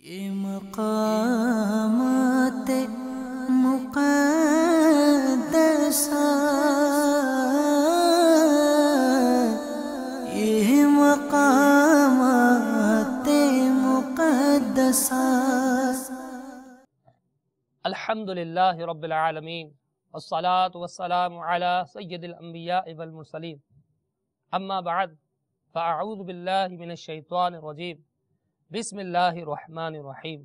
یہ مقامات مقدسہ، یہ مقامات مقدسہ۔ الحمدللہ رب العالمین، والصلاة والسلام علی سید الانبیاء والمرسلین، اما بعد فاعوذ باللہ من الشیطان الرجیم، بسم اللہ الرحمن الرحیم۔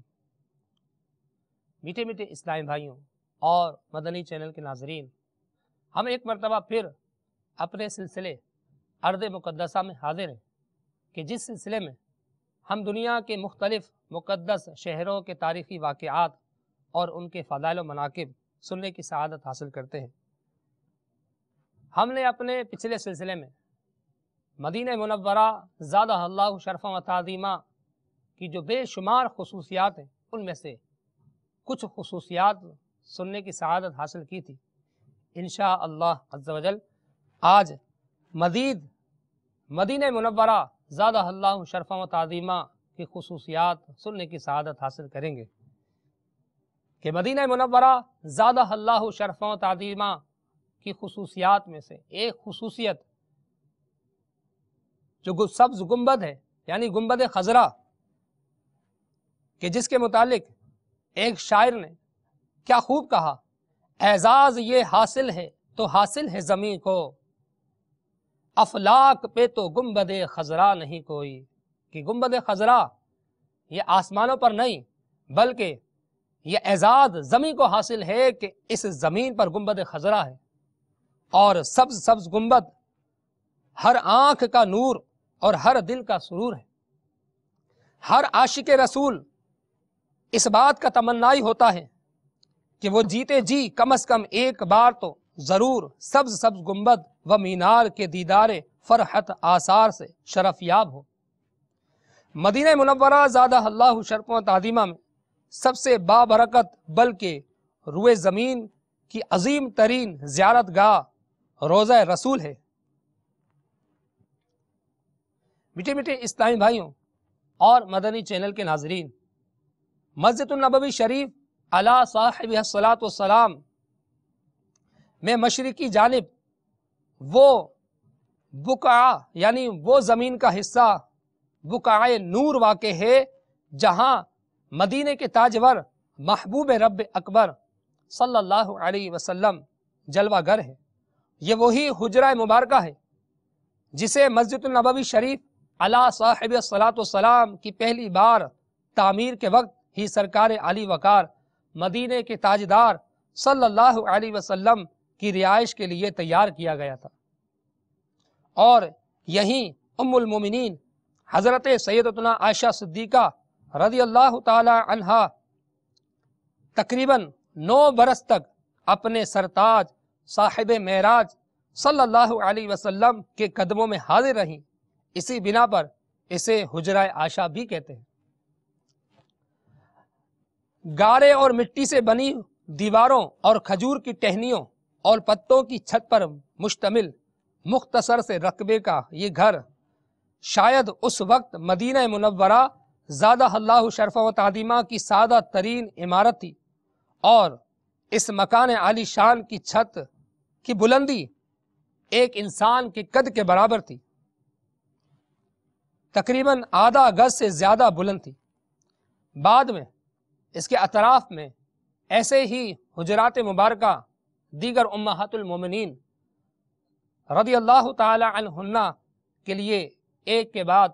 میٹھے میٹھے اسلامی بھائیوں اور مدنی چینل کے ناظرین، ہم ایک مرتبہ پھر اپنے سلسلے ارض مقدسہ میں حاضر ہیں کہ جس سلسلے میں ہم دنیا کے مختلف مقدس شہروں کے تاریخی واقعات اور ان کے فضائل و مناقب سننے کی سعادت حاصل کرتے ہیں۔ ہم نے اپنے پچھلے سلسلے میں مدینہ منورہ زادہ اللہ شرفا و تعظیمہ کی جو بے شمار خصوصیات ہیں، ان میں سے کچھ خصوصیات سننے کی سعادت حاصل کی تھی۔ انشاءاللہ عز و جل آج مزید مدینہ منورہ زادہ اللہ شرفا و تعظیمہ کی خصوصیات سننے کی سعادت حاصل کریں گے کہ مدینہ منورہ زادہ اللہ شرفا و تعظیمہ کی خصوصیات میں سے ایک خصوصیت جو سبز گنبد ہے، یعنی گنبد خضرا، کہ جس کے متعلق ایک شاعر نے کیا خوب کہا: اعزاز یہ حاصل ہے تو حاصل ہے زمین کو، افلاک پہ تو گنبد خضرا نہیں کوئی۔ کہ گنبد خضرا یہ آسمانوں پر نہیں بلکہ یہ اعزاز زمین کو حاصل ہے کہ اس زمین پر گنبد خضرا ہے، اور سبز سبز گنبد ہر آنکھ کا نور اور ہر دل کا سرور ہے۔ ہر عاشق رسول اس بات کا تمنائی ہوتا ہے کہ وہ جیتے جی کم از کم ایک بار تو ضرور سبز سبز گنبد و مینار کے دیدار فرحت آثار سے شرف یاب ہو۔ مدینہ منورہ زادہ اللہ شرف و تعظیمہ میں سب سے بابرکت بلکہ روئے زمین کی عظیم ترین زیارت گاہ روضہ رسول ہے۔ میٹھے میٹھے اسلامی بھائیوں اور مدنی چینل کے ناظرین، مسجد النبوی شریف علی صاحبہ الصلاۃ والسلام میں مشرقی جانب وہ بقعہ یعنی وہ زمین کا حصہ بقعہ نور واقع ہے جہاں مدینے کے تاجور محبوب رب اکبر صلی اللہ علیہ وسلم جلوہ گر ہے۔ یہ وہی حجرہ مبارکہ ہے جسے مسجد النبوی شریف علی صاحب الصلاۃ والسلام کی پہلی بار تعمیر کے وقت ہی سرکار علی وقار مدینے کے تاجدار صلی اللہ علیہ وسلم کی رہائش کے لیے تیار کیا گیا تھا، اور یہیں ام المومنین حضرت سیدتنا عائشہ صدیقہ رضی اللہ تعالی عنہا تقریباً 9 برس تک اپنے سرتاج صاحب معراج صلی اللہ علیہ وسلم کے قدموں میں حاضر رہیں۔ اسی بنا پر اسے حجرہ عائشہ بھی کہتے ہیں۔ گارے اور مٹی سے بنی دیواروں اور کھجور کی ٹہنیوں اور پتوں کی چھت پر مشتمل مختصر سے رقبے کا یہ گھر شاید اس وقت مدینہ منورہ زادہ اللہ شرف و تعظیمہ کی سادہ ترین عمارت تھی، اور اس مکان عالی شان کی چھت کی بلندی ایک انسان کے قد کے برابر تھی، تقریباً آدھا گز سے زیادہ بلند تھی۔ بعد میں اس کے اطراف میں ایسے ہی حجرات مبارکہ دیگر امہات المومنین رضی اللہ تعالی عنہن کے لیے ایک کے بعد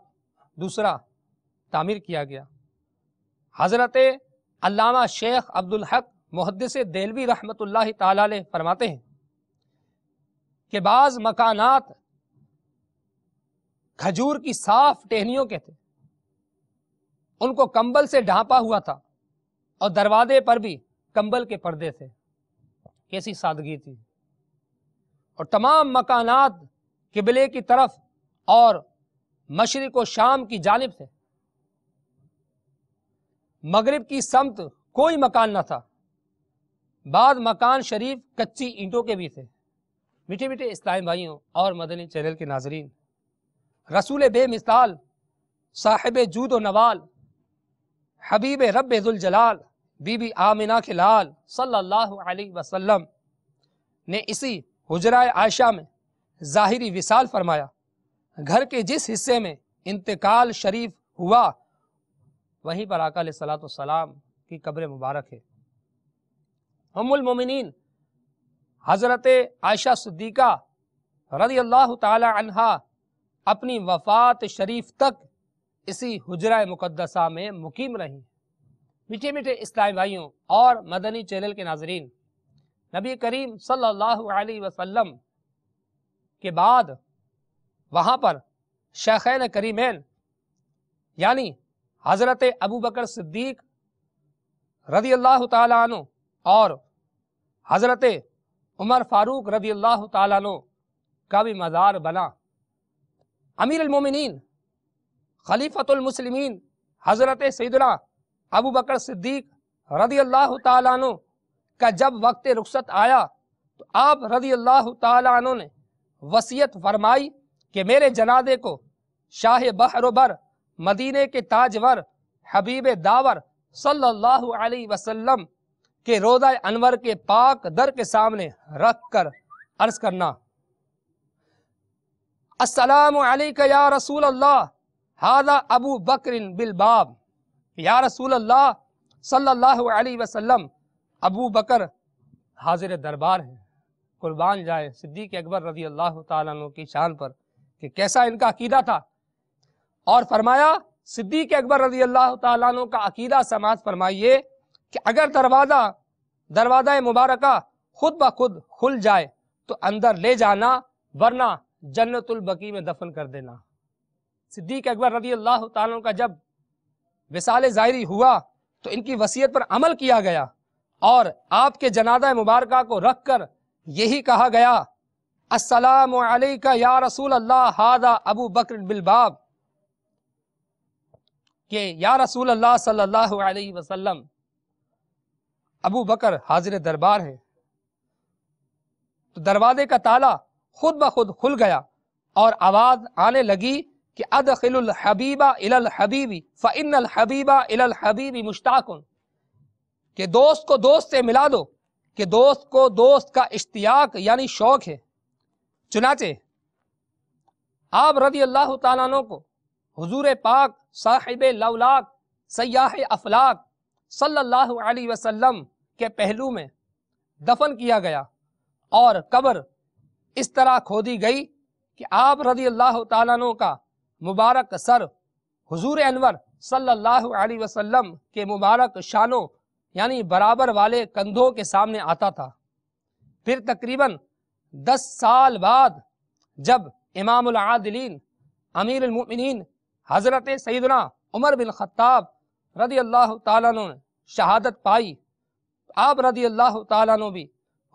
دوسرا تعمیر کیا گیا۔ حضرت علامہ شیخ عبدالحق محدث دہلوی رحمۃ اللہ تعالی علیہ فرماتے ہیں کہ بعض مکانات کھجور کی صاف ٹہنیوں کے تھے، ان کو کمبل سے ڈھانپا ہوا تھا، اور دروازے پر بھی کمبل کے پردے تھے۔ کیسی سادگی تھی! اور تمام مکانات قبلے کی طرف اور مشرق و شام کی جانب تھے، مغرب کی سمت کوئی مکان نہ تھا۔ بعض مکان شریف کچی اینٹوں کے بھی تھے۔ میٹھے میٹھے اسلامی بھائیوں اور مدنی چینل کے ناظرین، رسول بے مثال صاحب جود و نوال حبیب رب ذوالجلال بی بی آمنہ کے لال صلی اللہ علیہ وسلم نے اسی حجرہ عائشہ میں ظاہری وصال فرمایا۔ گھر کے جس حصے میں انتقال شریف ہوا وہیں پر آقا علیہ الصلوۃ والسلام کی قبر مبارک ہے۔ ام المومنین حضرت عائشہ صدیقہ رضی اللہ تعالی عنہا اپنی وفات شریف تک اسی حجرہ مقدسہ میں مقیم رہی۔ میٹھے میٹھے اسلامی بھائیوں اور مدنی چینل کے ناظرین، نبی کریم صلی اللہ علیہ وسلم کے بعد وہاں پر شیخین کریمین یعنی حضرت ابو بکر صدیق رضی اللہ تعالیٰ عنہ اور حضرت عمر فاروق رضی اللہ تعالیٰ عنہ کا بھی مزار بنا۔ امیر المومنین خلیفۃ المسلمین حضرت سیدنا ابو بکر صدیق رضی اللہ تعالیٰ عنہ کا جب وقت رخصت آیا تو آپ رضی اللہ تعالیٰ عنہ نے وصیت فرمائی کہ میرے جنازے کو شاہ بحر و بر مدینے کے تاجور حبیب داور صلی اللہ علیہ وسلم کے روضہ انور کے پاک در کے سامنے رکھ کر عرض کرنا، السلام علیک یا رسول اللہ ھذا ابو بکر بالباب۔ یا رسول اللہ صلی اللہ علیہ وسلم، ابو بکر حاضر دربار ہیں۔ قربان جائے صدیق اکبر رضی اللہ تعالیٰ عنہ کی شان پر کہ کیسا ان کا عقیدہ تھا، اور فرمایا صدیق اکبر رضی اللہ تعالیٰ عنہ کا عقیدہ سماعت فرمائیے کہ اگر دروازہ مبارکہ خود بخود کھل جائے تو اندر لے جانا، ورنہ جنت البقیع میں دفن کر دینا۔ صدیق اکبر رضی اللہ تعالیٰ عنہ کا جب وصال ظاہری ہوا تو ان کی وصیت پر عمل کیا گیا، اور آپ کے جنازہ مبارکہ کو رکھ کر یہی کہا گیا، السلام علیک یا رسول اللہ ھذا ابو بکر بالباب، کہ یا رسول اللہ صلی اللہ علیہ وسلم، ابو بکر حاضر دربار ہیں۔ تو دروازے کا تالا خود بخود کھل گیا اور آواز آنے لگی کہ ادخل الحبیب الی الحبیب فإن الحبیب الی الحبیب مشتاق، کہ دوست کو دوست سے ملا دو، کہ دوست کو دوست کا اشتیاق یعنی شوق ہے۔ چنانچہ آپ رضی اللہ تعالیٰ عنہ کو حضور پاک صاحب لولاک سیاح افلاک صلی اللہ علیہ وسلم کے پہلو میں دفن کیا گیا، اور قبر اس طرح کھودی گئی کہ آپ رضی اللہ تعالیٰ عنہ کا مبارک سر حضور انور صلی اللہ علیہ وسلم کے مبارک شانوں یعنی برابر والے کندھوں کے سامنے آتا تھا۔ پھر تقریباً 10 سال بعد جب امام العادلین امیر المؤمنین حضرت سیدنا عمر بن خطاب رضی اللہ تعالیٰ عنہ نے شہادت پائی، آپ رضی اللہ تعالیٰ عنہ بھی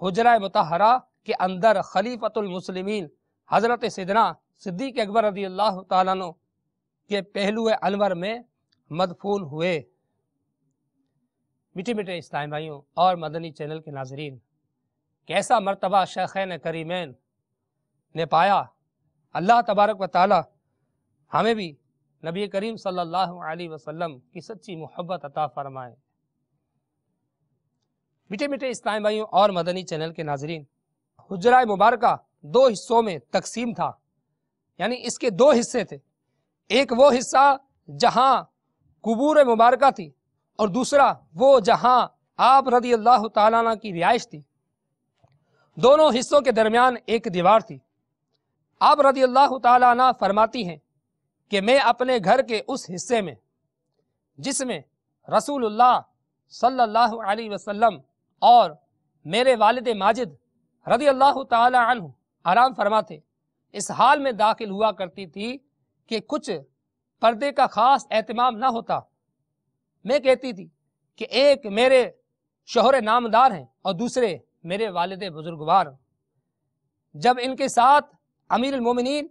حجرہ مطہرہ کے اندر خلیفۃ المسلمین حضرت سیدنا صدیق اکبر رضی اللہ تعالیٰ عنہ کے پہلو انور میں مدفون ہوئے۔ میٹھے میٹھے اسلامی بھائیوں اور مدنی چینل کے ناظرین، کیسا مرتبہ شیخین کریمین نے پایا۔ اللہ تبارک و تعالی ہمیں بھی نبی کریم صلی اللہ علیہ وسلم کی سچی محبت عطا فرمائے۔ میٹھے میٹھے اسلامی بھائیوں اور مدنی چینل کے ناظرین، حجرہ مبارکہ 2 حصوں میں تقسیم تھا، یعنی اس کے 2 حصے تھے۔ ایک وہ حصہ جہاں قبور مبارکہ تھی، اور دوسرا وہ جہاں آپ رضی اللہ تعالیٰ عنہ کی رہائش تھی۔ دونوں حصوں کے درمیان ایک دیوار تھی۔ آپ رضی اللہ تعالیٰ عنہ فرماتی ہیں کہ میں اپنے گھر کے اس حصے میں جس میں رسول اللہ صلی اللہ علیہ وسلم اور میرے والد ماجد رضی اللہ تعالیٰ عنہ آرام فرماتے، اس حال میں داخل ہوا کرتی تھی کہ کچھ پردے کا خاص اہتمام نہ ہوتا۔ میں کہتی تھی کہ ایک میرے شوہر نامدار ہیں اور دوسرے میرے والد بزرگوار۔ جب ان کے ساتھ امیر المومنین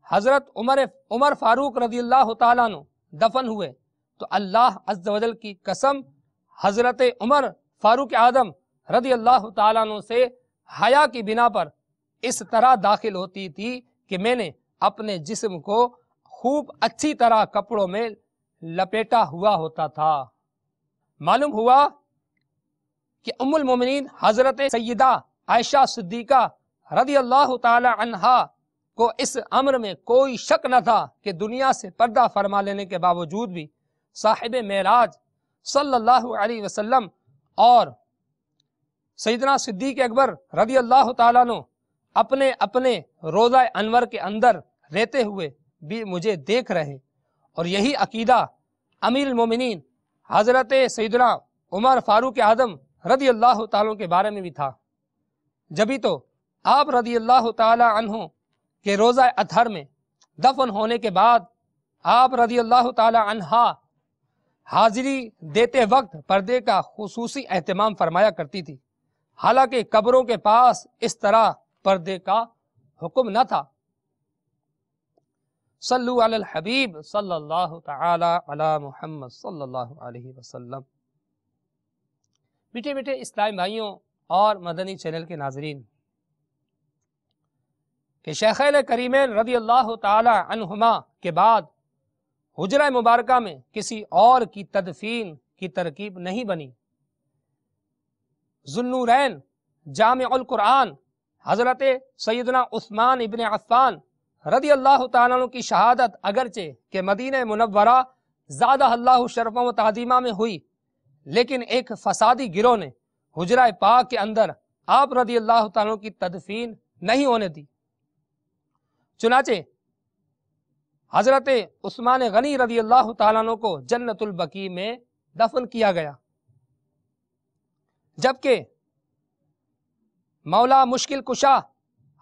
حضرت عمر فاروق رضی اللہ تعالیٰ عنہ دفن ہوئے تو اللہ عز و جل کی قسم حضرت عمر فاروق اعظم رضی اللہ تعالیٰ عنہ سے حیا کی بنا پر اس طرح داخل ہوتی تھی کہ میں نے اپنے جسم کو خوب اچھی طرح کپڑوں میں لپیٹا ہوا ہوتا تھا۔ معلوم ہوا کہ ام المومنین حضرت سیدہ عائشہ صدیقہ رضی اللہ تعالی عنہا کو اس امر میں کوئی شک نہ تھا کہ دنیا سے پردہ فرما لینے کے باوجود بھی صاحب معراج صلی اللہ علیہ وسلم اور سیدنا صدیق اکبر رضی اللہ تعالیٰ عنہ اپنے اپنے روضہ انور کے اندر رہتے ہوئے بھی مجھے دیکھ رہے، اور یہی عقیدہ امیر المومنین حضرت سیدنا عمر فاروق اعظم رضی اللہ تعالیٰ کے بارے میں بھی تھا۔ جبھی تو آپ رضی اللہ تعالی عنہ کے روضہ اطہر میں دفن ہونے کے بعد آپ رضی اللہ تعالی عنہا حاضری دیتے وقت پردے کا خصوصی اہتمام فرمایا کرتی تھی، حالانکہ قبروں کے پاس اس طرح پردے کا حکم نہ تھا۔ صلو علی الحبیب صلی اللہ تعالی علی محمد صلی اللہ علیہ وسلم۔ میٹھے میٹھے اسلامی بھائیوں اور مدنی چینل کے ناظرین، کہ شیخین کریمین رضی اللہ تعالی عنہما کے بعد حجرہ مبارکہ میں کسی اور کی تدفین کی ترکیب نہیں بنی۔ ذوالنورین جامع القرآن حضرت سیدنا عثمان ابن عفان رضی اللہ تعالیٰ عنہ کی شہادت اگرچہ کہ مدینہ منورہ زادہ اللہ شرفا و تعظیمہ میں ہوئی، لیکن ایک فسادی گروہ نے حجرہ پاک کے اندر آپ رضی اللہ تعالیٰ عنہ کی تدفین نہیں ہونے دی۔ چنانچہ حضرت عثمان غنی رضی اللہ تعالیٰ عنہ کو جنت البقیع میں دفن کیا گیا، جبکہ مولا مشکل کشا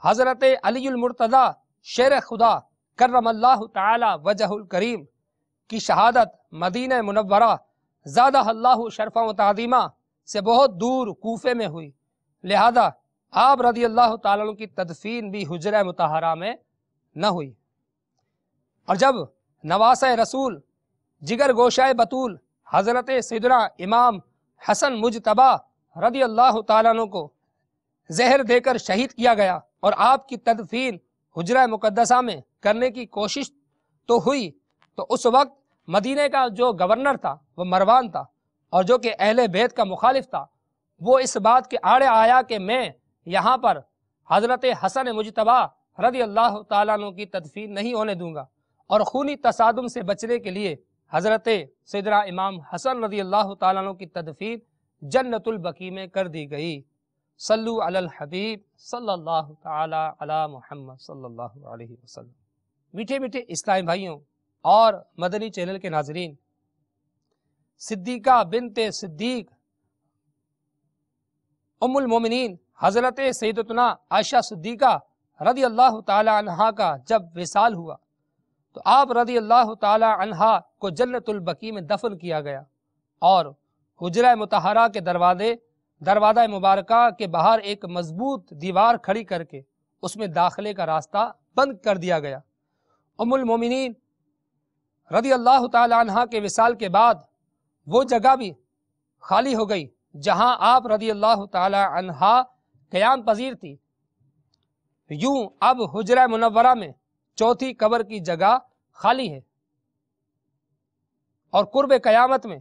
حضرت علی المرتضی شیر خدا کرم اللہ تعالی وجہ الکریم کی شہادت مدینہ منورہ زادہ اللہ شرفا و تعظیمہ سے بہت دور کوفے میں ہوئی، لہذا آپ رضی اللہ تعالیٰ عنہ کی تدفین بھی حجرہ مطہرہ میں نہ ہوئی۔ اور جب نواسہ رسول جگر گوشہ بطول حضرت سیدنا امام حسن مجتبی رضی اللہ تعالیٰ عنہ کو زہر دے کر شہید کیا گیا اور آپ کی تدفین حجرہ مقدسہ میں کرنے کی کوشش تو ہوئی، تو اس وقت مدینہ کا جو گورنر تھا وہ مروان تھا، اور جو کہ اہل بیت کا مخالف تھا، وہ اس بات کے آڑے آیا کہ میں یہاں پر حضرت حسن مجتبی رضی اللہ تعالیٰ عنہ کی تدفین نہیں ہونے دوں گا، اور خونی تصادم سے بچنے کے لیے حضرت سیدنا امام حسن رضی اللہ تعالیٰ عنہ کی تدفین جنت البقیع میں کر دی گئی۔ صلو علی الحبیب صلی اللہ تعالی علی محمد صلی اللہ علیہ وسلم۔ میٹھے میٹھے اسلامی بھائیوں اور مدنی چینل کے ناظرین، صدیقہ بنت صدیق ام المومنین حضرت سیدتنا عائشہ صدیقہ رضی اللہ تعالی عنہا کا جب وصال ہوا تو آپ رضی اللہ تعالی عنہا کو جنت البقیع میں دفن کیا گیا، اور حجرہ مطہرہ کے دروازہ مبارکہ کے باہر ایک مضبوط دیوار کھڑی کر کے اس میں داخلے کا راستہ بند کر دیا گیا۔ ام المومنین رضی اللہ تعالی عنہا کے وصال کے بعد وہ جگہ بھی خالی ہو گئی جہاں آپ رضی اللہ تعالی عنہا قیام پذیر تھی۔ یوں اب حجرہ منورہ میں چوتھی قبر کی جگہ خالی ہے، اور قرب قیامت میں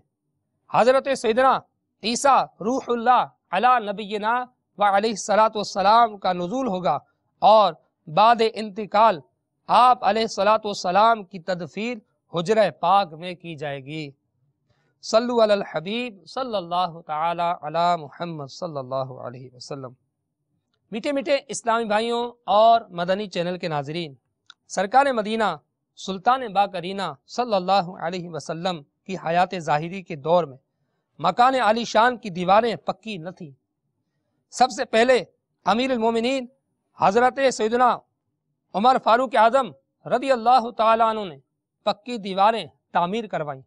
حضرت سیدنا عیسیٰ روح اللہ علی نبینا و علیہ الصلاۃ والسلام کا نزول ہوگا، اور بعد انتقال آپ علیہ الصلاۃ والسلام کی تدفین حجرہ پاک میں کی جائے گی۔ صلو علی الحبیب صلی اللہ تعالی علی محمد صلی اللہ علیہ وسلم۔ میٹھے میٹھے اسلامی بھائیوں اور مدنی چینل کے ناظرین، سرکار مدینہ سلطان باقرینہ صلی اللہ علیہ وسلم کی حیات ظاہری کے دور میں مکان عالی شان کی دیواریں پکی نہ تھیں۔ سب سے پہلے امیر المومنین حضرت سیدنا عمر فاروق اعظم رضی اللہ تعالیٰ عنہ نے پکی دیواریں تعمیر کروائیں،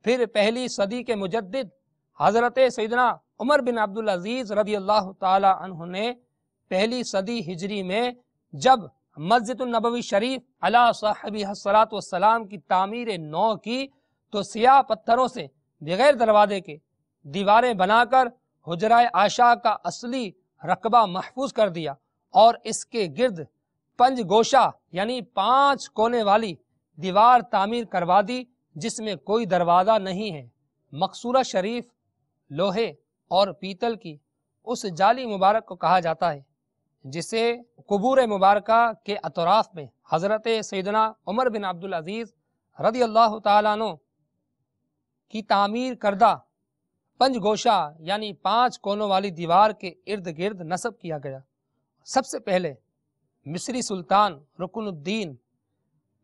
پھر پہلی صدی کے مجدد حضرت سیدنا عمر بن عبدالعزیز رضی اللہ تعالیٰ عنہ نے پہلی صدی ہجری میں جب مسجد النبوی شریف علی صاحبہ الصلاۃ والسلام کی تعمیر نو کی تو سیاہ پتھروں سے بغیر دروازے کے دیواریں بنا کر حجرہ عائشہ کا اصلی رقبہ محفوظ کر دیا، اور اس کے گرد پنج گوشہ یعنی 5 کونے والی دیوار تعمیر کروا دی جس میں کوئی دروازہ نہیں ہے، مقصورہ شریف لوہے اور پیتل کی اس جالی مبارک کو کہا جاتا ہے جسے قبور مبارکہ کے اطراف میں حضرت سیدنا عمر بن عبدالعزیز رضی اللہ تعالیٰ عنہ کی تعمیر کردہ پنج گوشہ یعنی 5 کونوں والی دیوار کے ارد گرد نصب کیا گیا۔ سب سے پہلے مصری سلطان رکن الدین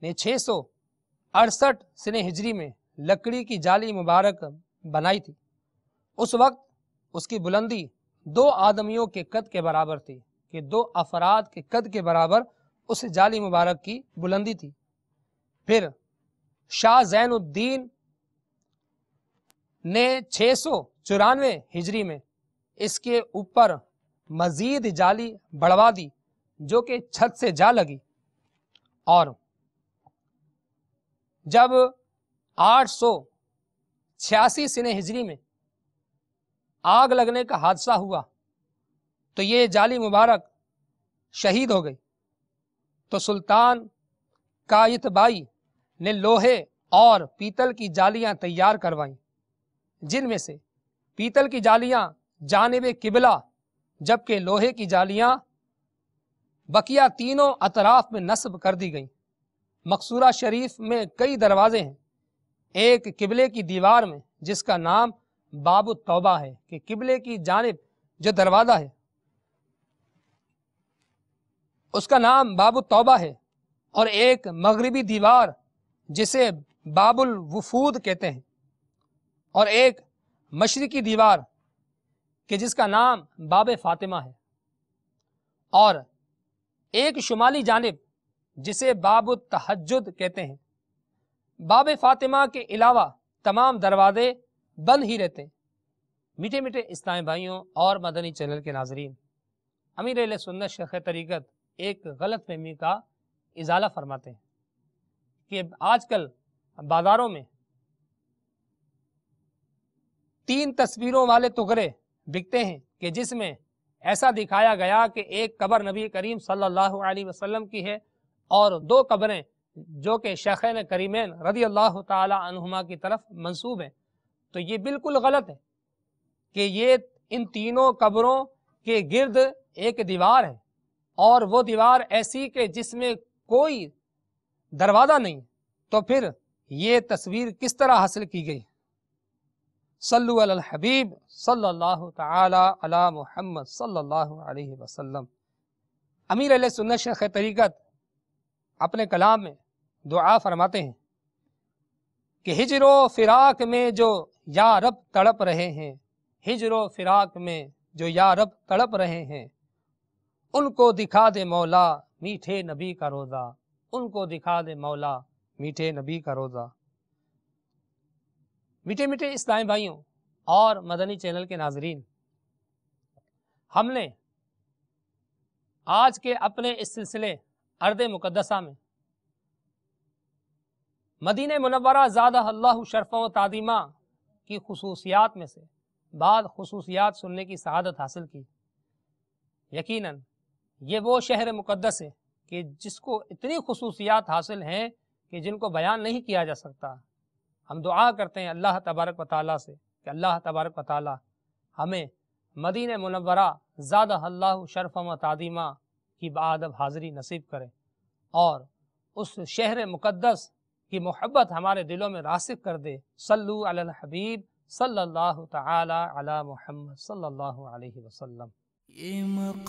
نے 668 سنہ ہجری میں لکڑی کی جالی مبارک بنائی تھی۔ اس وقت اس کی بلندی 2 آدمیوں کے قد کے برابر تھی، کہ 2 افراد کے قد کے برابر اس جالی مبارک کی بلندی تھی۔ پھر شاہ زین الدین نے 694 ہجری میں اس کے اوپر مزید جالی بڑھوا دی جو کہ چھت سے جا لگی، اور جب 886 سنہ ہجری میں آگ لگنے کا حادثہ ہوا تو یہ جالی مبارک شہید ہو گئی، تو سلطان قایت بائی نے لوہے اور پیتل کی جالیاں تیار کروائیں، جن میں سے پیتل کی جالیاں جانب قبلہ جبکہ لوہے کی جالیاں بقیہ تینوں اطراف میں نصب کر دی گئیں۔ مقصورہ شریف میں کئی دروازے ہیں، ایک قبلے کی دیوار میں جس کا نام باب التوبہ ہے کہ قبلے کی جانب جو دروازہ ہے اس کا نام باب التوبہ ہے، اور ایک مغربی دیوار جسے باب الوفود کہتے ہیں، اور ایک مشرقی دیوار کہ جس کا نام باب فاطمہ ہے، اور ایک شمالی جانب جسے باب التہجد کہتے ہیں۔ باب فاطمہ کے علاوہ تمام دروازے بند ہی رہتے ہیں۔ میٹھے میٹھے اسلامی بھائیوں اور مدنی چینل کے ناظرین، امیر اہل سنت شیخ طریقت ایک غلط فہمی کا ازالہ فرماتے ہیں کہ آج کل بازاروں میں 3 تصویروں والے ٹکڑے بکتے ہیں کہ جس میں ایسا دکھایا گیا کہ ایک قبر نبی کریم صلی اللہ علیہ وسلم کی ہے اور 2 قبریں جو کہ شیخین کریمین رضی اللہ تعالی عنہما کی طرف منسوب ہیں۔ تو یہ بالکل غلط ہے کہ یہ ان تینوں قبروں کے گرد ایک دیوار ہے، اور وہ دیوار ایسی کہ جس میں کوئی دروازہ نہیں، تو پھر یہ تصویر کس طرح حاصل کی گئی؟ صلو علی الحبیب صلی اللہ تعالی علی محمد صلی اللہ علیہ وسلم۔ امیر اہل سنت شیخ طریقت اپنے کلام میں دعا فرماتے ہیں کہ ہجر و فراق میں جو یا رب تڑپ رہے ہیں، ہجر و فراق میں جو یا رب تڑپ رہے ہیں، ان کو دکھا دے مولا میٹھے نبی کا روزہ، ان کو دکھا دے مولا میٹھے نبی کا روزہ۔ میٹھے میٹھے اسلامی بھائیوں اور مدنی چینل کے ناظرین، ہم نے آج کے اپنے اس سلسلے ارض مقدسہ میں مدینہ منورہ زادہ اللہ شرفا و تعظیمہ کی خصوصیات میں سے بعض خصوصیات سننے کی سعادت حاصل کی۔ یقیناً یہ وہ شہر مقدس ہے کہ جس کو اتنی خصوصیات حاصل ہیں کہ جن کو بیان نہیں کیا جا سکتا۔ ہم دعا کرتے ہیں اللہ تبارک و تعالیٰ سے کہ اللہ تبارک و تعالیٰ ہمیں مدینہ منورہ زادہ اللہ شرفا و تعظیمہ کی بادب حاضری نصیب کرے، اور اس شہر مقدس کی محبت ہمارے دلوں میں راسخ کر دے۔ صلو علی الحبیب صلی اللہ تعالی علی محمد صلی اللہ علیہ وسلم۔ یہ مقامات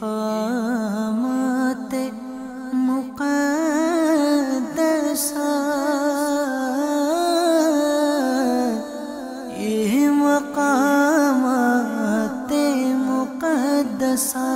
مقدسہ، یہ مقامات مقدسہ